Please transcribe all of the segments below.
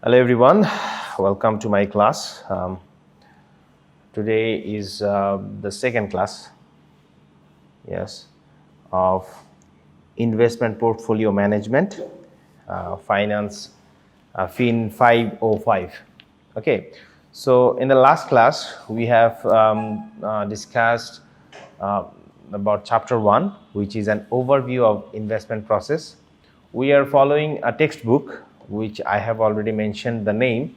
Hello everyone, welcome to my class. Today is the second class, yes, of investment portfolio management, finance, FIN 505. Okay, so in the last class we have discussed uh, about chapter 1, which is an overview of investment process. We are following a textbook which I have already mentioned the name,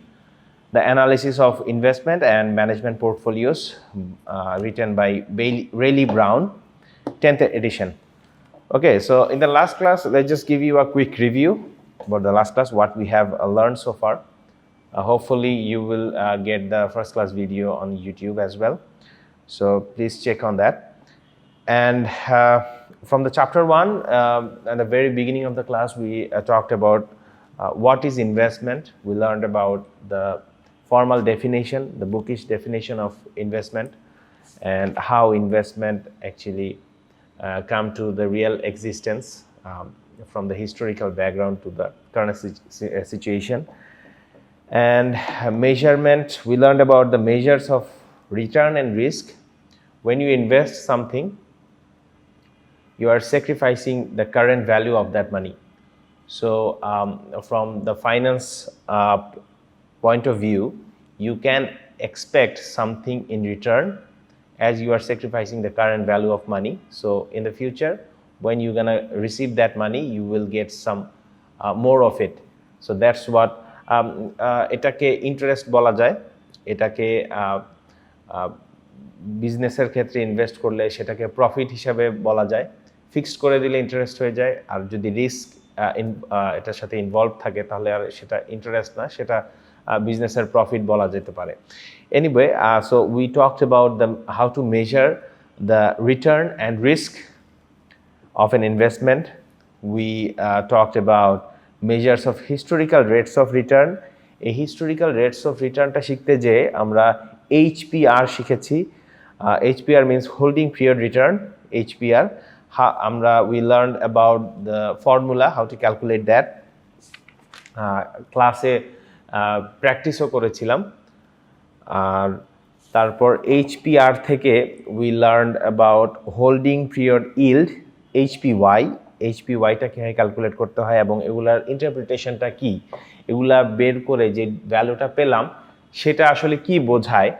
The Analysis of Investment and Management Portfolios, written by Rayleigh Brown, 10th edition. Okay, so in the last class, let's just give you a quick review about the last class, what we have learned so far. Hopefully, you will get the first class video on YouTube as well. So please check on that. And from the chapter 1, at the very beginning of the class, we talked about what is investment. We learned about the formal definition, the bookish definition of investment, and how investment actually come to the real existence from the historical background to the current situation. And measurement, we learned about the measures of return and risk. When you invest something, you are sacrificing the current value of that money. So from the finance point of view, you can expect something in return as you are sacrificing the current value of money. So in the future, when you're gonna receive that money, you will get some more of it. So that's what এটাকে interest বলা যায়, এটাকে বিজনেসের ক্ষেত্রে invest করলে সেটাকে profit হিসাবে বলা যায়, ফিক্সড করে দিলে ইন্টারেস্ট হয়ে যায়, আর যদি রিস্ক এটার সাথে ইনভলভ থাকে তাহলে আর সেটা ইন্টারেস্ট না, সেটা বিজনেসের প্রফিট বলা যেতে পারে। Anyway, so we talked about how to measure the return and risk of an investment. We talked about measures of historical rates of return. এই historical rates of returnটা শিখতে যে আমরা HPR শিখেছি। HPR means holding period return, HPR. We learned about the formula, how to calculate that. ক্লাসে প্র্যাকটিসও করেছিলাম। আর তারপর HPR থেকে we learned about holding period yield, HPY. HPYটা কীভাবে ক্যালকুলেট করতে হয় এবং এগুলার ইন্টারপ্রিটেশনটা কি, এগুলা বের করে যে ভ্যালুটা পেলাম সেটা আসলে কি বোঝায়।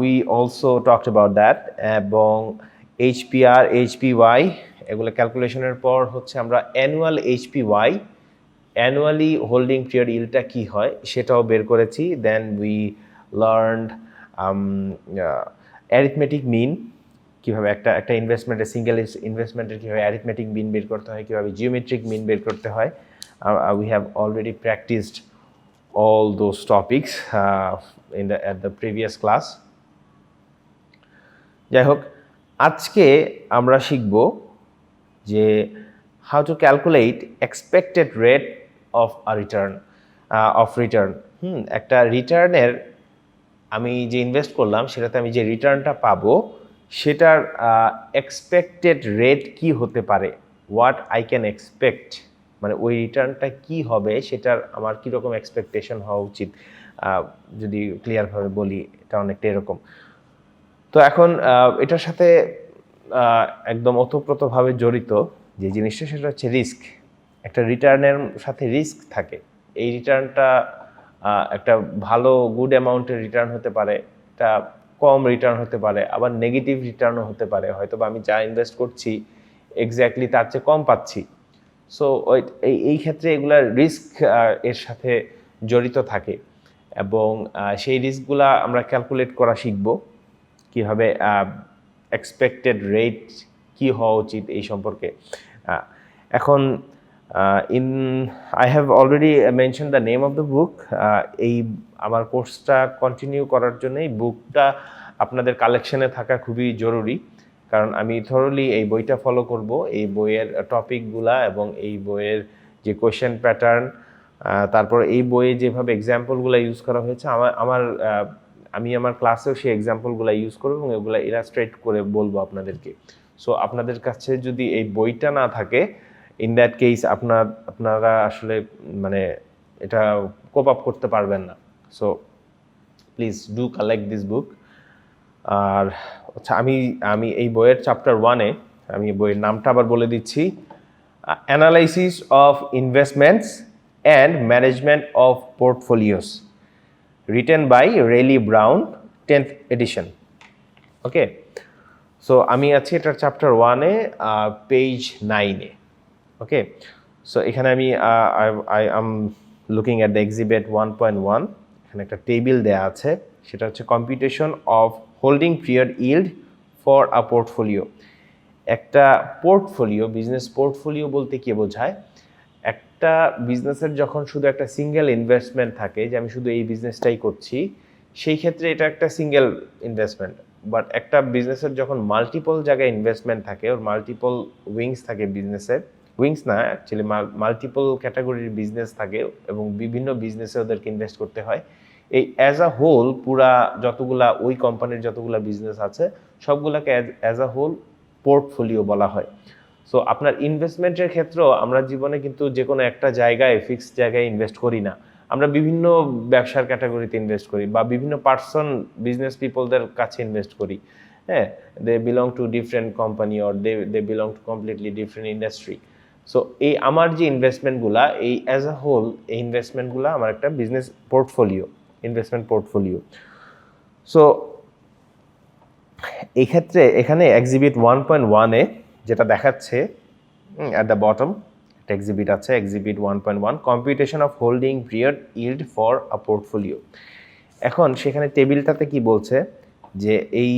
We also talked about that. এবং HPR, HPY এগুলো ক্যালকুলেশনের পর হচ্ছে আমরা annual HPY, annually holding period ইল্ডটা কি হয় সেটাও বের করেছি। Then we learned arithmetic mean, কীভাবে একটা ইনভেস্টমেন্টের সিঙ্গেল ইনভেস্টমেন্টের কীভাবে অ্যারিথমেটিক মিন বের করতে হয়, কীভাবে জিওমেট্রিক মিন বের করতে হয়। We have already practiced all those topics at the previous class. যাই হোক, আজকে আমরা শিখব যে how to calculate expected rate of a return, একটা রিটার্নের আমি যে ইনভেস্ট করলাম সেটাতে আমি যে রিটার্নটা পাবো সেটার এক্সপেক্টেড রেট কি হতে পারে, হোয়াট আই ক্যান এক্সপেক্ট, মানে ওই রিটার্নটা কি হবে সেটার আমার কীরকম এক্সপেকটেশন হওয়া উচিত। যদি ক্লিয়ারভাবে বলি এটা অনেকটা এরকম। তো এখন এটার সাথে একদম ওতপ্রোতভাবে জড়িত যে জিনিসটা সেটা হচ্ছে রিস্ক। একটা রিটার্নের সাথে রিস্ক থাকে। এই রিটার্নটা একটা ভালো গুড অ্যামাউন্টের রিটার্ন হতে পারে, এটা কম রিটার্ন হতে পারে, আবার নেগেটিভ রিটার্নও হতে পারে, হয়তো বা আমি যা ইনভেস্ট করছি এক্স্যাক্টলি তার চেয়ে কম পাচ্ছি। সো এই ক্ষেত্রে এগুলার রিস্ক এর সাথে জড়িত থাকে এবং সেই রিস্কগুলা আমরা ক্যালকুলেট করা শিখব, কীভাবে এক্সপেক্টেড রেট কী হওয়া উচিত এই সম্পর্কে। এখন I have already mentioned the name of the book. এই আমার কোর্সটা কন্টিনিউ করার জন্য এই বুকটা আপনাদের কালেকশনে থাকা খুবই জরুরি, কারণ আমি থরলি এই বইটা ফলো করব, এই বইয়ের টপিকগুলা এবং এই বইয়ের যে কোয়েশ্চেন প্যাটার্ন, তারপর এই বইয়ে যেভাবে এক্সাম্পলগুলো ইউজ করা হয়েছে আমি আমার ক্লাসেও সেই এক্সাম্পলগুলো ইউজ করব এবং এগুলো ইলাস্ট্রেট করে বলবো আপনাদেরকে। সো আপনাদের কাছে যদি এই বইটা না থাকে, ইন দ্যাট কেস আপনারা আসলে মানে এটা কোপ আপ করতে পারবেন না। So please do collect this book. আর আচ্ছা, আমি এই বইয়ের চ্যাপ্টার 1-এ আমি বইয়ের নামটা আবার বলে দিচ্ছি, analysis of investments and management of portfolios, written by Reilly Brown, 10th edition. Okay, so আমি আছি এটার চ্যাপ্টার 1-এ, পেজ 9-এ। ওকে, সো এখানে আমি I am looking at the exhibit 1.1। এখানে একটা টেবিল দেয়া আছে, সেটা হচ্ছে computation of holding period yield for a portfolio. একটা পোর্টফোলিও, বিজনেস পোর্টফোলিও বলতে কি বোঝায়? একটা বিজনেসের যখন শুধু একটা সিঙ্গেল ইনভেস্টমেন্ট থাকে, যে আমি শুধু এই বিজনেসটাই করছি, সেই ক্ষেত্রে এটা একটা সিঙ্গেল ইনভেস্টমেন্ট। বাট একটা বিজনেসের যখন মাল্টিপল জায়গায় ইনভেস্টমেন্ট থাকে, ওর মাল্টিপল উইংস থাকে বিজনেসের, উইংস না অ্যাকচুয়ালি, মাল্টিপল ক্যাটাগরির বিজনেস থাকে এবং বিভিন্ন বিজনেসে ওদেরকে ইনভেস্ট করতে হয়। এই অ্যাজ আ হোল পুরা যতগুলা ওই কোম্পানির যতগুলা বিজনেস আছে সবগুলাকে অ্যাজ আ হোল পোর্টফোলিও বলা হয়। সো আপনার ইনভেস্টমেন্টের ক্ষেত্রেও আমরা জীবনে কিন্তু যে কোনো একটা জায়গায়, ফিক্সড জায়গায় ইনভেস্ট করি না। আমরা বিভিন্ন ব্যবসার ক্যাটাগরিতে ইনভেস্ট করি বা বিভিন্ন পার্সন, বিজনেস পিপলদের কাছে ইনভেস্ট করি। হ্যাঁ, they belong to different company or they belong to completely different industry. So এই আমার যে ইনভেস্টমেন্টগুলা, এই অ্যাজ আ হোল এই ইনভেস্টমেন্টগুলা আমার একটা business portfolio, investment portfolio. So এই ক্ষেত্রে এখানে এক্সিবিট 1.1-এ যেটা দেখাচ্ছে, অ্যাট দ্য বটম একটা এক্সিবিট আছে, exhibit 1.1, computation of holding period yield for a portfolio. এখন সেখানে টেবিলটাতে কি বলছে যে এই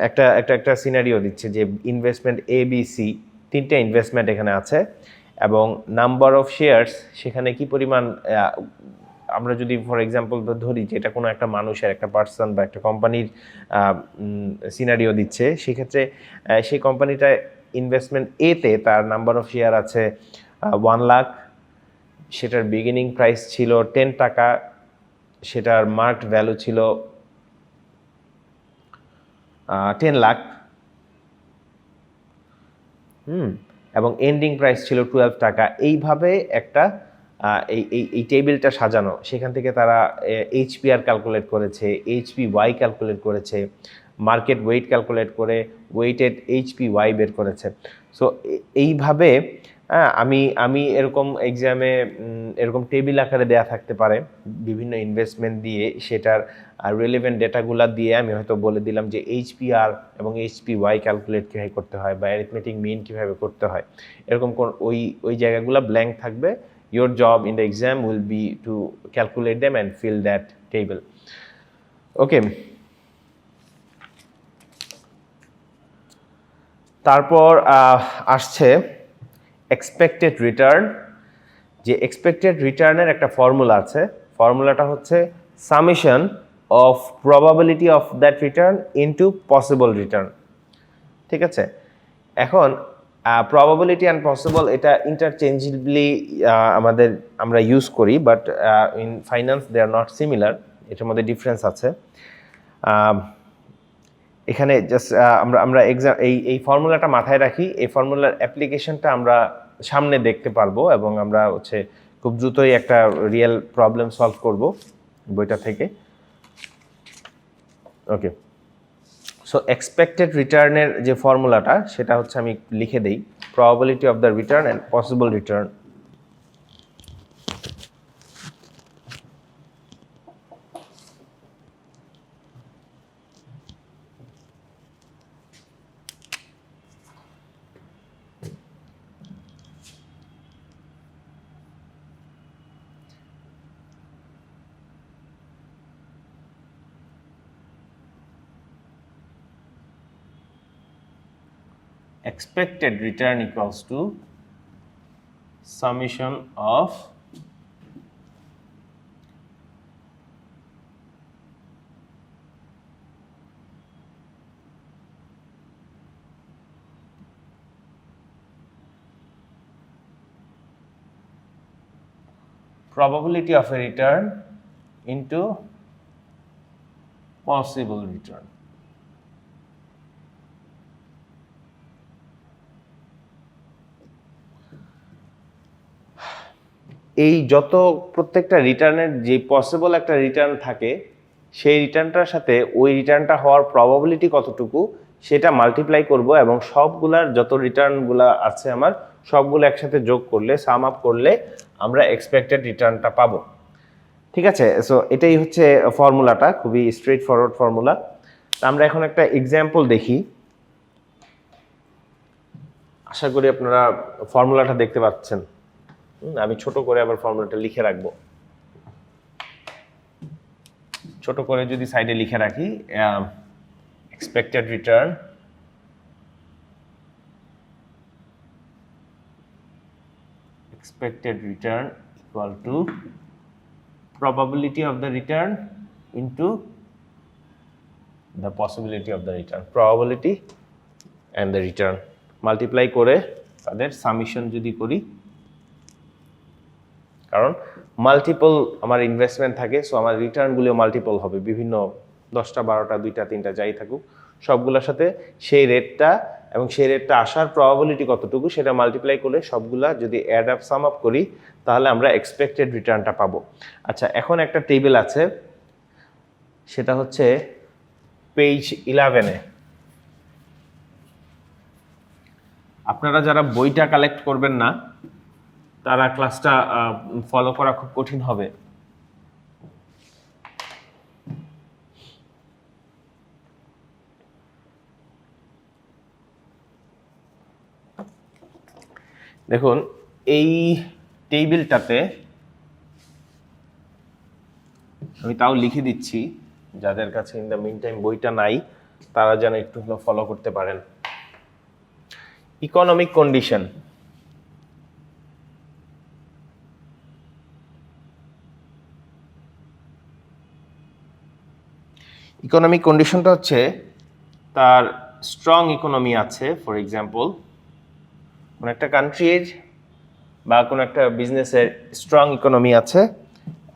একটা একটা একটা সিনারিও দিচ্ছে যে ইনভেস্টমেন্ট এ বি সি, 3টে ইনভেস্টমেন্ট এখানে আছে এবং নাম্বার অফ শেয়ারস সেখানে কি পরিমাণ, আমরা যদি ফর এক্সাম্পল ধরি যে এটা কোনো একটা মানুষের, একটা পার্সন বা একটা কোম্পানির সিনারিও দিচ্ছে, সেক্ষেত্রে সেই কোম্পানিটা ইনভেস্টমেন্ট এতে তার নাম্বার অফ শেয়ার আছে 1 লাখ, সেটার বিগিনিং প্রাইস ছিল 10 টাকা, সেটার মার্কড ভ্যালু ছিল 10 লাখ, এবং এন্ডিং প্রাইস ছিল 12 টাকা। এইভাবে একটা এই টেবিলটা সাজানো, সেখান থেকে তারা এইচপিআর ক্যালকুলেট করেছে, এইচপিওয়াই ক্যালকুলেট করেছে, মার্কেট ওয়েট ক্যালকুলেট করে ওয়েটেড এইচপিওয়াই বের করেছে। সো এইভাবে আমি এরকম এক্সামে এরকম টেবিল আকারে দেয়া থাকতে পারে বিভিন্ন ইনভেস্টমেন্ট দিয়ে, সেটার রিলেভেন্ট ডেটাগুলো দিয়ে আমি হয়তো বলে দিলাম যে এইচপিআর এবং এইচপিওয়াই ক্যালকুলেট কীভাবে করতে হয় বা অ্যারিথমেটিক মিন কীভাবে করতে হয়, এরকম কোন ওই জায়গাগুলো ব্ল্যাঙ্ক থাকবে। Your job in the exam will be to calculate them and fill that table. Okay. তারপর আসছে এক্সপেক্টেড রিটার্ন। যে এক্সপেক্টেড রিটার্নের একটা ফর্মুলা আছে, ফর্মুলাটা হচ্ছে summation of probability of that return into possible return. ঠিক আছে, এখন প্রবাবিলিটি অ্যান্ড পসিবল এটা ইন্টারচেঞ্জেবলি আমরা ইউজ করি, but in finance they are not similar, এটার মধ্যে ডিফারেন্স আছে। এখানে জাস্ট আমরা এক্সাম এই ফর্মুলাটা মাথায় রাখি, এই ফর্মুলার অ্যাপ্লিকেশনটা আমরা সামনে দেখতে পারবো এবং আমরা হচ্ছে খুব দ্রুতই একটা রিয়েল প্রবলেম সলভ করব বইটা থেকে। ওকে, সো এক্সপেক্টেড রিটার্নের যে ফর্মুলাটা সেটা হচ্ছে আমি লিখে দেই, probability of the return and possible return. Expected return equals to summation of probability of a return into possible return. এই যত প্রত্যেকটা রিটার্নের যে পসিবল একটা রিটার্ন থাকে সেই রিটার্নটার সাথে ওই রিটার্নটা হওয়ার প্রবাবিলিটি কতটুকু সেটা মাল্টিপ্লাই করব এবং সবগুলার যত রিটার্নগুলো আছে আমার সবগুলো একসাথে যোগ করলে সাম আপ করলে আমরা এক্সপেক্টেড রিটার্নটা পাবো। ঠিক আছে, সো এটাই হচ্ছে ফর্মুলাটা, খুবই স্ট্রেট ফরওয়ার্ড ফর্মুলা। আমরা এখন একটা এক্সাম্পল দেখি, আশা করি আপনারা ফর্মুলাটা দেখতে পাচ্ছেন। আমি ছোট করে আবার ফর্মুলাটা লিখে রাখবো, ছোট করে যদি সাইডে লিখে রাখি, expected return equal to probability of the return into the possibility of the return, probability and the return multiply করে তাদের সামেশন যদি করি, কারণ মাল্টিপল আমার ইনভেস্টমেন্ট থাকে, সো আমার রিটার্নগুলো মাল্টিপল হবে, বিভিন্ন 10টা 12টা 2টা 3টা যাই থাকুক সবগুলোর সাথে সেই রেটটা এবং সেই রেটটা আসার প্রবাবিলিটি কতটুকু সেটা মাল্টিপ্লাই করে সবগুলা যদি অ্যাড আপ সাম আপ করি তাহলে আমরা এক্সপেক্টেড রিটার্নটা পাবো। আচ্ছা, এখন একটা টেবিল আছে, সেটা হচ্ছে পেজ 11-এ। আপনারা যারা বইটা কালেক্ট করবেন না তারা ক্লাসটা ফলো করা খুব কঠিন হবে। দেখুন এই টেবিলটাতে আমি তাও লিখে দিচ্ছি, যাদের কাছে ইন দ্য মিন টাইম বইটা নাই তারা যেন একটু ফলো করতে পারেন। ইকোনমিক কন্ডিশন, ইকোনমিক কন্ডিশনটা হচ্ছে তার স্ট্রং ইকোনমি আছে, ফর এক্সাম্পল কোনো একটা কান্ট্রির বা কোনো একটা বিজনেসের স্ট্রং ইকোনমি আছে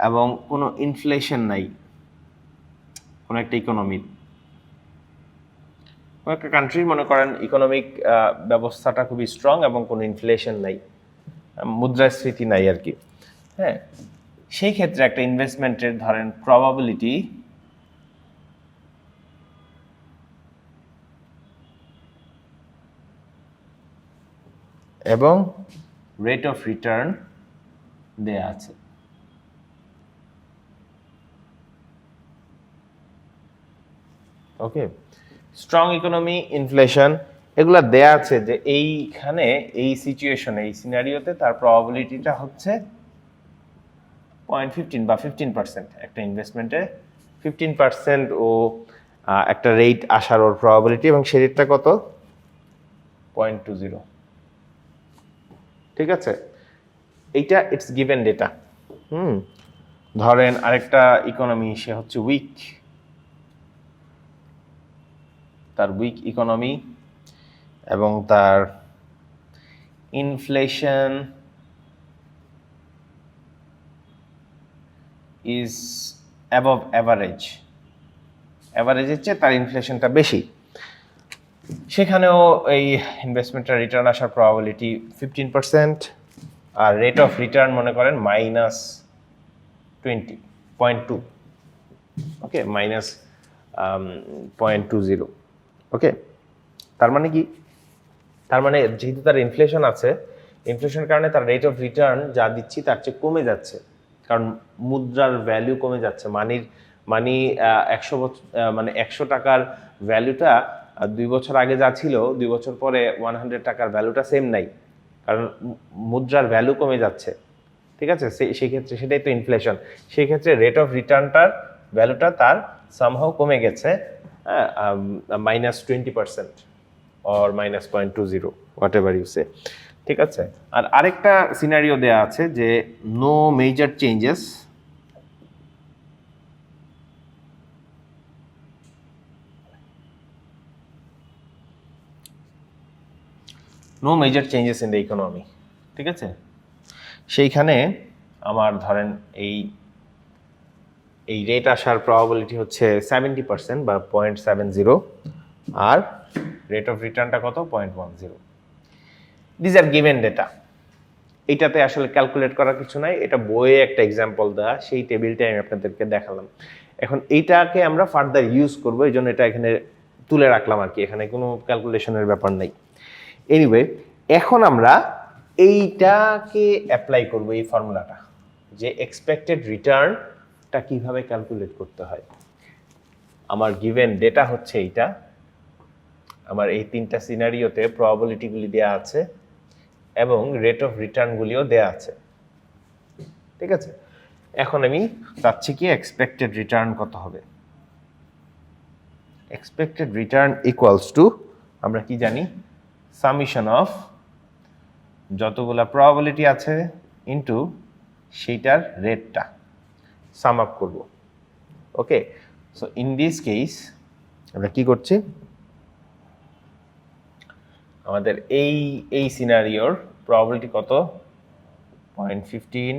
এবং কোনো ইনফ্লেশন নাই, কোনো একটা ইকোনমির, কোনো একটা কান্ট্রির মনে করেন ইকোনমিক ব্যবস্থাটা খুবই স্ট্রং এবং কোনো ইনফ্লেশন নাই, মুদ্রাস্ফীতি নাই আর কি। হ্যাঁ, সেই ক্ষেত্রে একটা ইনভেস্টমেন্টের ধরেন প্রবাবিলিটি এবং রেট অফ রিটার্ন দেয়া আছে। ওকে, স্ট্রং ইকোনমি, ইনফ্লেশন এগুলা দেয়া আছে যে এইখানে এই সিচুয়েশনে এই সিনারিওতে তার প্রবাবিলিটিটা হচ্ছে 0.15 বা 15%। একটা ইনভেস্টমেন্টে 15% ও একটা রেট আসার ওর প্রবাবিলিটি, এবং সেই রেটটা কত? 0.20। ঠিক আছে, এইটা ইটস গিভেন ডেটা। ধরেন আরেকটা ইকোনমি, সে হচ্ছে উইক, তার উইক ইকোনমি এবং তার ইনফ্লেশন ইজ অ্যাবভ অ্যাভারেজ, অ্যাভারেজের চেয়ে তার ইনফ্লেশনটা বেশি, সেখানেও এই ইনভেস্টমেন্টের রিটার্ন আসার প্রবাবিলিটি 15%, আর রেট অফ রিটার্ন মনে করেন -20.2, ওকে, -0.20। ওকে, তার মানে কি? তার মানে যেহেতু তার ইনফ্লেশন আছে, ইনফ্লেশনের কারণে তার রেট অফ রিটার্ন যা দিচ্ছি তার চেয়ে কমে যাচ্ছে, কারণ মুদ্রার ভ্যালু কমে যাচ্ছে। মানি 100 টাকার ভ্যালুটা 2 বছর আগে যা ছিল 2 বছর পরে 100 টাকার ভ্যালুটা সেম নাই, কারণ মুদ্রার ভ্যালু কমে যাচ্ছে। ঠিক আছে, সেই ক্ষেত্রে সেটাই তো ইনফ্লেশন। সেই ক্ষেত্রে রেট অফ রিটার্নটার ভ্যালুটা তার সামহাও কমে গেছে, -20% or -0.20, whatever you say. ঠিক আছে, আর আরেকটা সিনারিও দেয়া আছে যে no major changes, no major changes in the economy. ঠিক আছে, সেইখানে আমার ধরেন এই রেট আসার প্রবাবিলিটি হচ্ছে 70% বা 0.70, আর রেট অফ রিটার্নটা কত? 0.10। These are given data. এইটাতে আসলে ক্যালকুলেট করার কিছু নাই, এটা বইয়ে একটা এক্সাম্পল দেওয়া, সেই টেবিলটাই আমি আপনাদেরকে দেখালাম। এখন এইটাকে আমরা ফার্দার ইউজ করবো, এই জন্য এটা এখানে তুলে রাখলাম আর কি, এখানে কোনো ক্যালকুলেশনের ব্যাপার নেই। এনিওয়ে, এখন আমরা এইটাকে অ্যাপ্লাই করব, এই ফর্মুলাটা, যে এক্সপেক্টেড রিটার্নটা কিভাবে ক্যালকুলেট করতে হয়। আমার গিভেন ডেটা হচ্ছে এইটা, আমার এই তিনটা সিনারিওতে প্রবাবিলিটিগুলি দেওয়া আছে এবং রেট অফ রিটার্নগুলিও দেওয়া আছে, ঠিক আছে। এখন আমি চাচ্ছি কি এক্সপেক্টেড রিটার্ন কত হবে। এক্সপেক্টেড রিটার্ন ইকুয়ালস টু, আমরা কি জানি, সামেশন অফ যতগুলা প্রবাবিলিটি আছে ইনটু সেইটার রেটটা সাম আপ করব। ওকে, সো ইন দিস কেস আমরা কি করছি, আমাদের এই সিনারিওর প্রবাবিলিটি কত, 0.15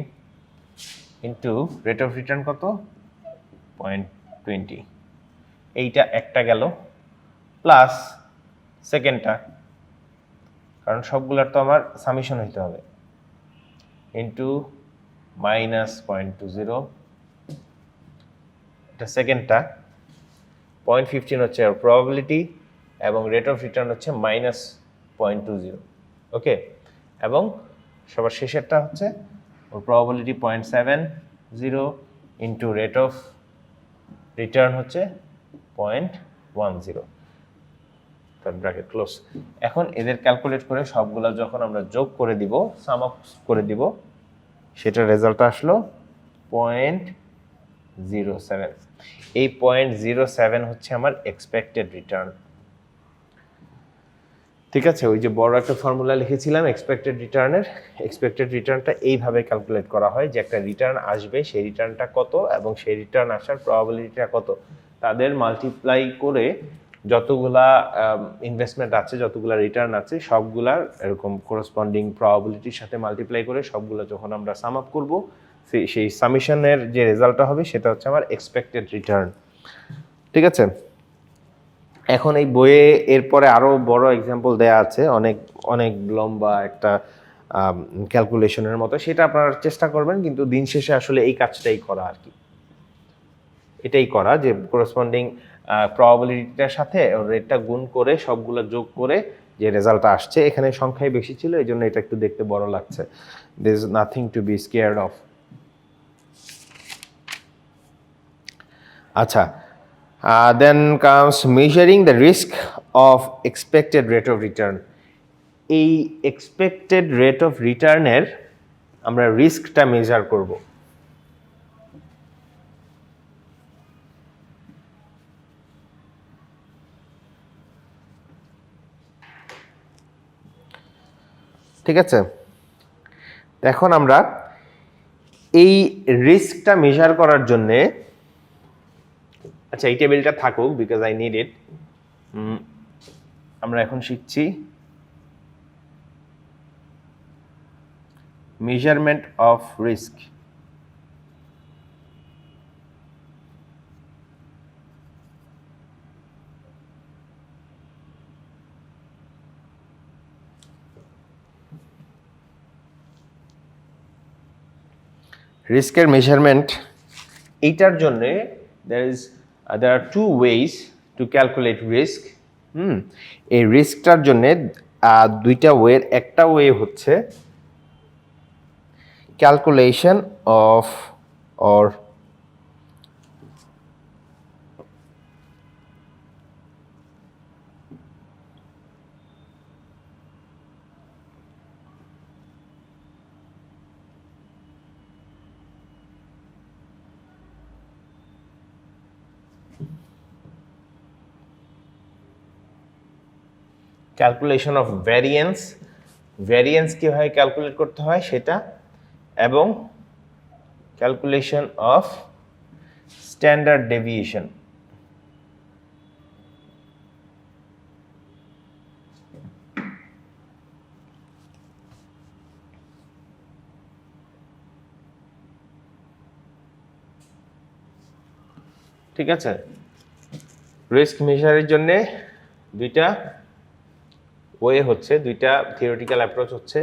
ইন্টু রেট অফ রিটার্ন কত, 0.20, এইটা একটা গেল, প্লাস সেকেন্ডটা, কারণ সবগুলার তো আমার সামেশন হইতে হবে, ইন্টু -0.20, এটা সেকেন্ডটা, 0.15 হচ্ছে আর প্রবাবিলিটি এবং রেট অফ রিটার্ন হচ্ছে -0.20, ওকে। এবং সবার শেষেরটা হচ্ছে ওর probability 0.70 into rate of return হচ্ছে 0.10, তার ব্র্যাকেট ক্লোজ। এখন এদের ক্যালকুলেট করে সবগুলা যখন আমরা যোগ করে দিব, সাম আপ করে দিব, সেটার রেজাল্ট আসলো 0.07। এই 0.07 হচ্ছে আমার এক্সপেক্টেড রিটার্ন, ঠিক আছে। ওই যে বড় একটা ফর্মুলা লিখেছিলাম এক্সপেক্টেড রিটার্নের, এক্সপেক্টেড রিটার্নটা এইভাবে ক্যালকুলেট করা হয় যে একটা রিটার্ন আসবে, সেই রিটার্নটা কত এবং সেই রিটার্ন আসার প্রবাবিলিটিটা কত, তাদের মাল্টিপ্লাই করে যতগুলা ইনভেস্টমেন্ট আছে, যতগুলা রিটার্ন আছে, সবগুলার এরকম করসপন্ডিং প্রবাবিলিটির সাথে মাল্টিপ্লাই করে সবগুলো যখন আমরা সাম আপ করবো, সেই সামেশনের যে রেজাল্টটা হবে সেটা হচ্ছে আমার এক্সপেক্টেড রিটার্ন, ঠিক আছে। এখন এই বইয়ে এরপরে আরও বড় এক্সাম্পল দেয়া আছে, অনেক অনেক লম্বা একটা ক্যালকুলেশনের মতো, সেটা আপনারা চেষ্টা করবেন, কিন্তু দিন শেষে আসলে এই কাজটাই করা আর কি, এটাই করা যে করসপন্ডিং প্রবাবিলিটিটার সাথে রেটটা গুণ করে সবগুলো যোগ করে যে রেজাল্টটা আসছে, এখানে সংখ্যাই বেশি ছিল, এই জন্য এটা একটু দেখতে বড় লাগছে। There is nothing to be scared of. আচ্ছা, then comes measuring the risk of expected rate of return. এই এক্সপেক্টেড রেট অফ রিটার্নের আমরা রিস্কটা মেজার করব। ঠিক আছে, এখন আমরা এই রিস্কটা মেজার করার জন্যে, আচ্ছা এই টেবিলটা থাকুক বিকজ আই নিড ইট, আমরা এখন শিখছি মেজারমেন্ট অফ রিস্ক। রিস্কের মেজারমেন্ট, এইটার জন্যে there are two ways to calculate risk। এই রিস্কটার জন্যে দুইটা ওয়ে, একটা ওয়ে হচ্ছে calculation of or calculation of variance, variance কীভাবে ক্যালকুলেট করতে হয় সেটা, এবং ক্যালকুলেশন অফ স্ট্যান্ডার্ড ডেভিয়েশন। ঠিক আছে, রিস্ক মেজারের জন্য দুইটা ওয়ে হচ্ছে, দুইটা থিওরিটিক্যাল অ্যাপ্রোচ হচ্ছে,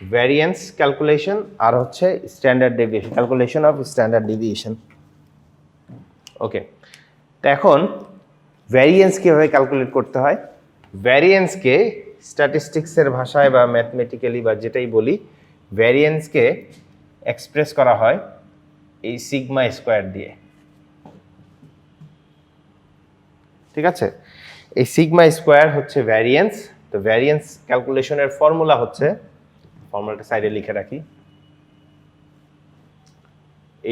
ভ্যারিয়েন্স ক্যালকুলেশন আর হচ্ছে standard deviation, calculation of standard deviation. Okay, তো এখন ভ্যারিয়েন্স কীভাবে ক্যালকুলেট করতে হয়? ভ্যারিয়েন্সকে স্ট্যাটিস্টিক্সের ভাষায় বা ম্যাথমেটিক্যালি বা যেটাই বলি, ভ্যারিয়েন্সকে এক্সপ্রেস করা হয় এই সিগমা স্কোয়ার দিয়ে। ঠিক আছে, এই সিগমা স্কোয়ার হচ্ছে ভ্যারিয়েন্স। তো ভ্যারিয়েন্স ক্যালকুলেশনের ফর্মুলা হচ্ছে, ফর্মুলাটা সাইডে লিখে রাখি,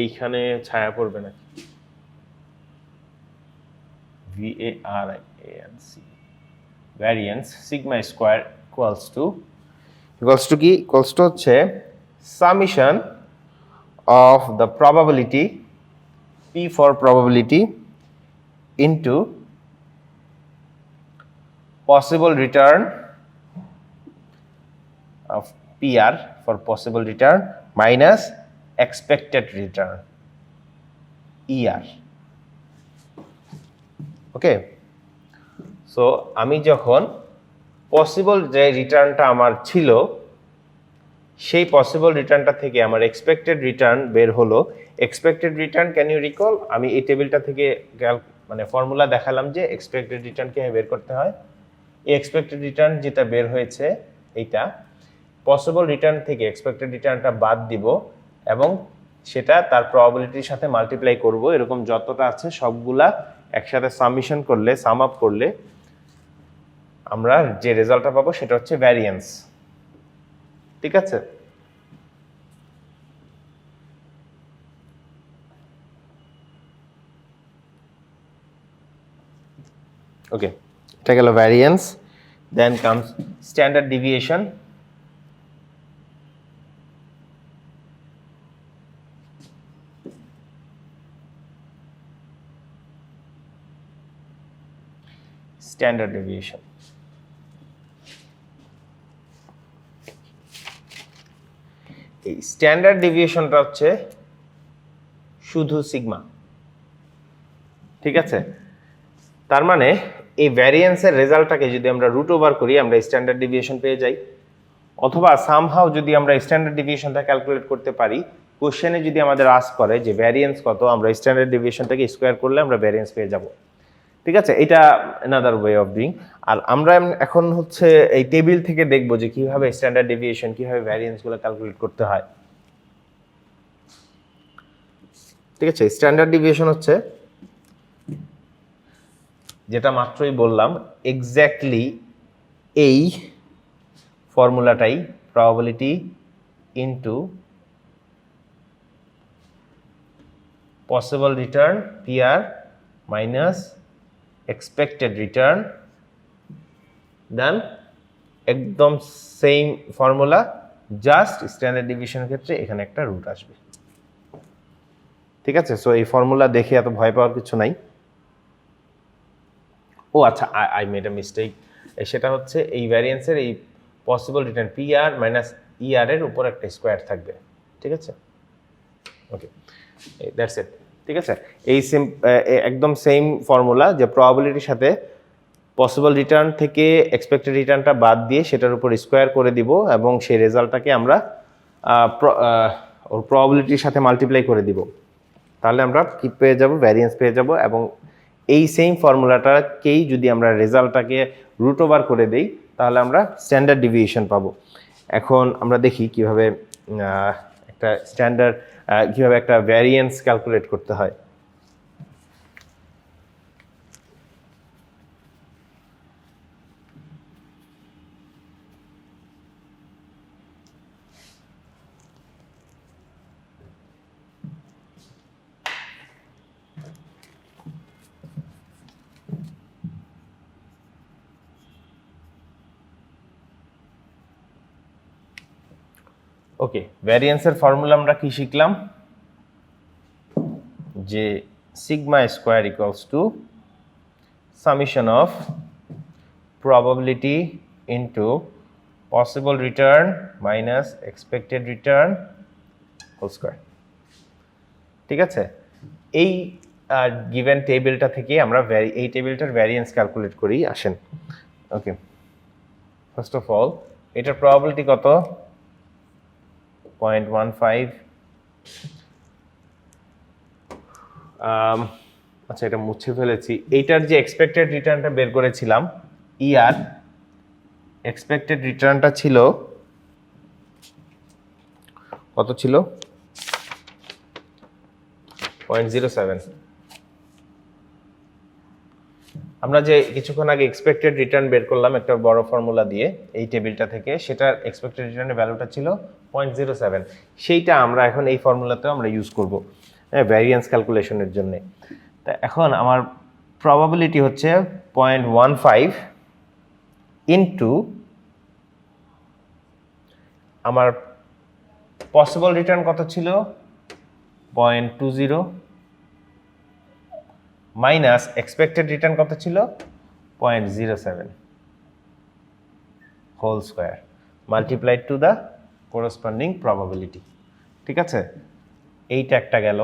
এইখানে ছায়া পড়বে নাকি, VARIANC, variance sigma square equals two কি, ইকুয়ালস টু হচ্ছে summation of the probability, P for probability, into possible return of PR for possible return minus expected return, ER. Okay, so আমি যখন পসিবল যে রিটার্নটা আমার ছিল সেই পসিবল রিটার্নটা থেকে আমার এক্সপেক্টেড রিটার্ন বের হলো। Expected return, can you recall, আমি এই টেবিলটা থেকে মানে ফর্মুলা দেখালাম যে এক্সপেক্টেড রিটার্ন কীভাবে বের করতে হয়। এই এক্সপেক্টেড রিটার্ন যেটা বের হয়েছে এইটা পসিবল রিটার্ন থেকে এক্সপেক্টেড রিটার্নটা বাদ দিব এবং সেটা তার প্রবাবিলিটির সাথে মাল্টিপ্লাই করব। এরকম যতটা আছে সবগুলা একসাথে সামেশন করলে, সাম আপ করলে আমরা যে রেজাল্টটা পাবো সেটা হচ্ছে ভ্যারিয়েন্স। ঠিক আছে, ওকে, এটা গেল variance. Then comes standard deviation. Standard deviation, এই স্ট্যান্ডার্ড ডেভিয়েশনটা হচ্ছে শুধু সিগমা। ঠিক আছে, তার মানে এই ভ্যারিয়েন্সের রেজাল্টটাকে যদি আমরা রুট ওভার করি আমরা স্ট্যান্ডার্ড ডেভিয়েশন পেয়ে যাই, অথবা সামহাউ যদি আমরা স্ট্যান্ডার্ড ডেভিয়েশনটা ক্যালকুলেট করতে পারি, কোশ্চেনে যদি আমাদের আস্ক করে যে ভ্যারিয়েন্স কত, আমরা স্ট্যান্ডার্ড ডেভিয়েশনটাকে স্কোয়ার করলে আমরা ভ্যারিয়েন্স পেয়ে যাব। ঠিক আছে, এটা অ্যানাদার ওয়ে অফ ডুইং। আর আমরা এখন হচ্ছে এই টেবিল থেকে দেখব যে কিভাবে স্ট্যান্ডার্ড ডেভিয়েশন, কিভাবে ভ্যারিয়েন্সগুলো ক্যালকুলেট করতে হয়। ঠিক আছে, স্ট্যান্ডার্ড ডেভিয়েশন হচ্ছে যেটা মাত্রই বললাম, এক্স্যাক্টলি এই ফর্মুলাটাই, probability into possible return PR minus expected return, then একদম সেম ফর্মুলা, জাস্ট স্ট্যান্ডার্ড ডিভিশনের ক্ষেত্রে এখানে একটা রুট আসবে। ঠিক আছে, সো এই ফর্মুলা দেখে এত ভয় পাওয়ার কিছু নাই। ও আচ্ছা, আই মেড আ মিস্টেক, সেটা হচ্ছে এই ভ্যারিয়েন্সের এই possible return PR minus ER এর উপর একটা স্কোয়ার থাকবে। ঠিক আছে, ওকে, দ্যাটস ইট। ঠিক আছে, এই একদম সেম ফর্মুলা, যে প্রবাবিলিটির সাথে পসিবল রিটার্ন থেকে এক্সপেক্টেড রিটার্নটা বাদ দিয়ে সেটার উপর স্কোয়ার করে দিব এবং সেই রেজাল্টটাকে আমরা ওর প্রবাবিলিটির সাথে মাল্টিপ্লাই করে দিব, তাহলে আমরা কি পেয়ে যাব, ভ্যারিয়েন্স পেয়ে যাব। এবং এই সেম ফর্মুলাটাকেই যদি আমরা রেজাল্টটাকে রুট ওভার করে দেই তাহলে আমরা স্ট্যান্ডার্ড ডিভিয়েশন পাবো। এখন আমরা দেখি কিভাবে একটা স্ট্যান্ডার্ড, কিভাবে একটা ভ্যারিয়েন্স ক্যালকুলেট করতে হয়। ওকে, ভ্যারিয়েন্সের ফর্মুলা আমরা কি শিখলাম, যে sigma square equals to summation of probability into possible return minus expected return whole square. ঠিক আছে, এই গিভেন টেবিলটা থেকে আমরা এই টেবিলটার ভ্যারিয়েন্স ক্যালকুলেট করি। আসেন, ওকে, ফার্স্ট অফ অল এটার প্রবাবিলিটি কত, 0.15 আচ্ছা এটা মুছে ফেলেছি। এইটার যে এক্সপেক্টেড রিটার্নটা বের করেছিলাম ইয়ার এক্সপেক্টেড রিটার্নটা ছিল কত ছিল 0.07। আমরা যে কিছুক্ষণ আগে এক্সপেক্টেড রিটার্ন বের করলাম একটা বড় ফর্মুলা দিয়ে এই টেবিলটা থেকে, সেটার এক্সপেক্টেড রিটার্নের ভ্যালুটা ছিল 0.07। সেইটা আমরা এখন এই ফর্মুলাতেও আমরা ইউজ করব ভ্যারিয়েন্স ক্যালকুলেশনের জন্য। তা এখন আমার প্রবাবিলিটি হচ্ছে 0.15 ইনটু আমার পসিবল রিটার্ন কত ছিল 0.20 মাইনাস এক্সপেক্টেড রিটার্ন কত ছিল 0.07 whole square multiplied to the corresponding probability. ঠিক আছে, এইটা একটা গেল,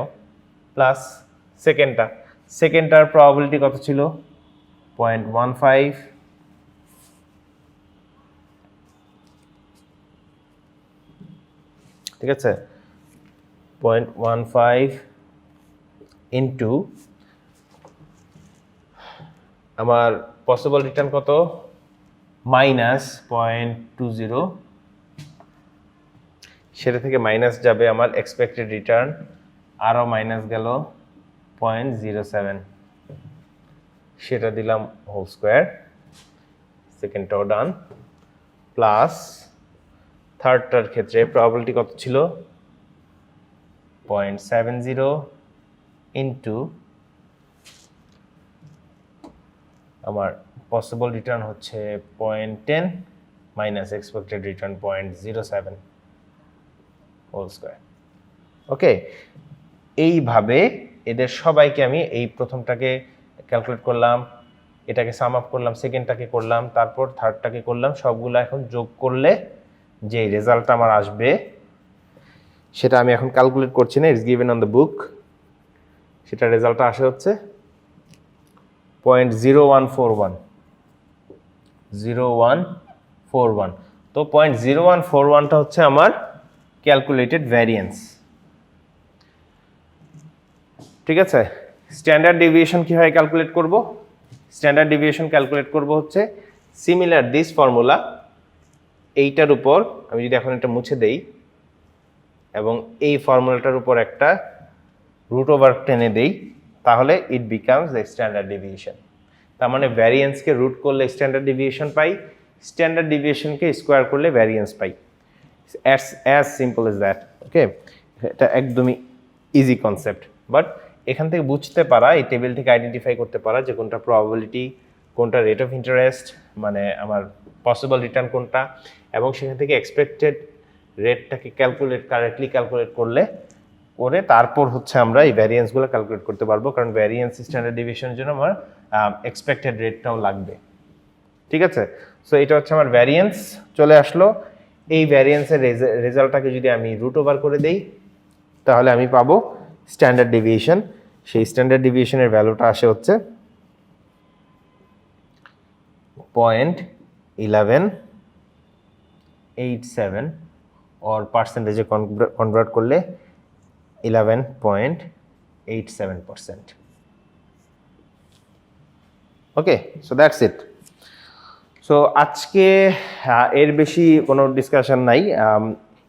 প্লাস সেকেন্ডটার প্রবাবিলিটি কত ছিল 0.15 ঠিক আছে, 0.15 ইন্টু আমার পসিবল রিটার্ন কত মাইনাস 0.20, সেটা থেকে মাইনাস যাবে আমার এক্সপেক্টেড রিটার্ন, আরও মাইনাস গেল 0.07, সেটা দিলাম হোল স্কোয়ার, সেকেন্ডটাও ডান, প্লাস থার্ডটার ক্ষেত্রে প্রবাবিলিটি কত ছিল 0.70 ইন্টু আমার পসিবল রিটার্ন হচ্ছে 0.10 minus expected return 0.07 whole square. Okay, এইভাবে এদের সবাইকে আমি এই প্রথমটাকে ক্যালকুলেট করলাম, এটাকে সাম আপ করলাম, সেকেন্ডটাকে করলাম, তারপর থার্ডটাকে করলাম, সবগুলো এখন যোগ করলে যে রেজাল্টটা আমার আসবে সেটা আমি এখন ক্যালকুলেট করছি না, it's given on the book. সেটা রেজাল্টটা আসে হচ্ছে 0.0141। তো 0.0141টা হচ্ছে আমার ক্যালকুলেটেড ভ্যারিয়েন্স। ঠিক আছে, স্ট্যান্ডার্ড ডেভিয়েশন কিভাবে ক্যালকুলেট করব? স্ট্যান্ডার্ড ডেভিয়েশন ক্যালকুলেট করব হচ্ছে সিমিলার দিস ফর্মুলা। এইটার উপর আমি যদি এখন এটা মুছে দেই এবং এই ফর্মুলাটার উপর একটা রুট ওভার টেনে দেই, তাহলে it becomes the standard deviation. তার মানে ভ্যারিয়েন্সকে রুট করলে স্ট্যান্ডার্ড ডেভিয়েশন পাই, স্ট্যান্ডার্ড ডেভিয়েশনকে স্কোয়ার করলে ভ্যারিয়েন্স পাই। As simple as that. Okay, এটা একদমই ইজি কনসেপ্ট, বাট এখান থেকে বুঝতে পারা, এই টেবিল থেকে আইডেন্টিফাই করতে পারা যে কোনটা প্রবাবিলিটি, কোনটা রেট অফ ইন্টারেস্ট, মানে আমার পসিবল রিটার্ন কোনটা, এবং সেখান থেকে এক্সপেক্টেড রেটটাকে কারেক্টলি ক্যালকুলেট করে তারপর হচ্ছে আমরা এই ভ্যারিয়েন্সগুলো ক্যালকুলেট করতে পারবো, কারণ ভ্যারিয়েন্স স্ট্যান্ডার্ড ডেভিয়েশনের জন্য আমার এক্সপেক্টেড রেটটাও লাগবে। ঠিক আছে, সো এটা হচ্ছে আমার ভ্যারিয়েন্স চলে আসলো। এই ভ্যারিয়েন্সের রেজাল্টটাকে যদি আমি রুট ওভার করে দেই তাহলে আমি পাবো স্ট্যান্ডার্ড ডেভিয়েশন। সেই স্ট্যান্ডার্ড ডেভিয়েশনের ভ্যালুটা আসে হচ্ছে 0.1187 or পার্সেন্টেজে কনভার্ট করলে 11.87%। ওকে, সো দ্যাটস ইট। সো আজকে এর বেশি কোনো ডিসকাশন নাই।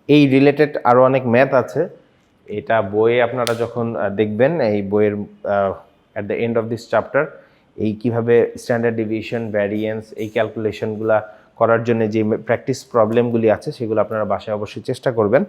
এই রিলেটেড আরও অনেক ম্যাথ আছে, এটা বইয়ে আপনারা যখন দেখবেন, এই বইয়ের at the end of this chapter এই কিভাবে স্ট্যান্ডার্ড ডেভিয়েশন, ভ্যারিয়েন্স, এই ক্যালকুলেশনগুলো করার জন্য যে প্র্যাকটিস প্রবলেমগুলি আছে সেগুলো আপনারা বাসায় অবশ্যই চেষ্টা করবেন।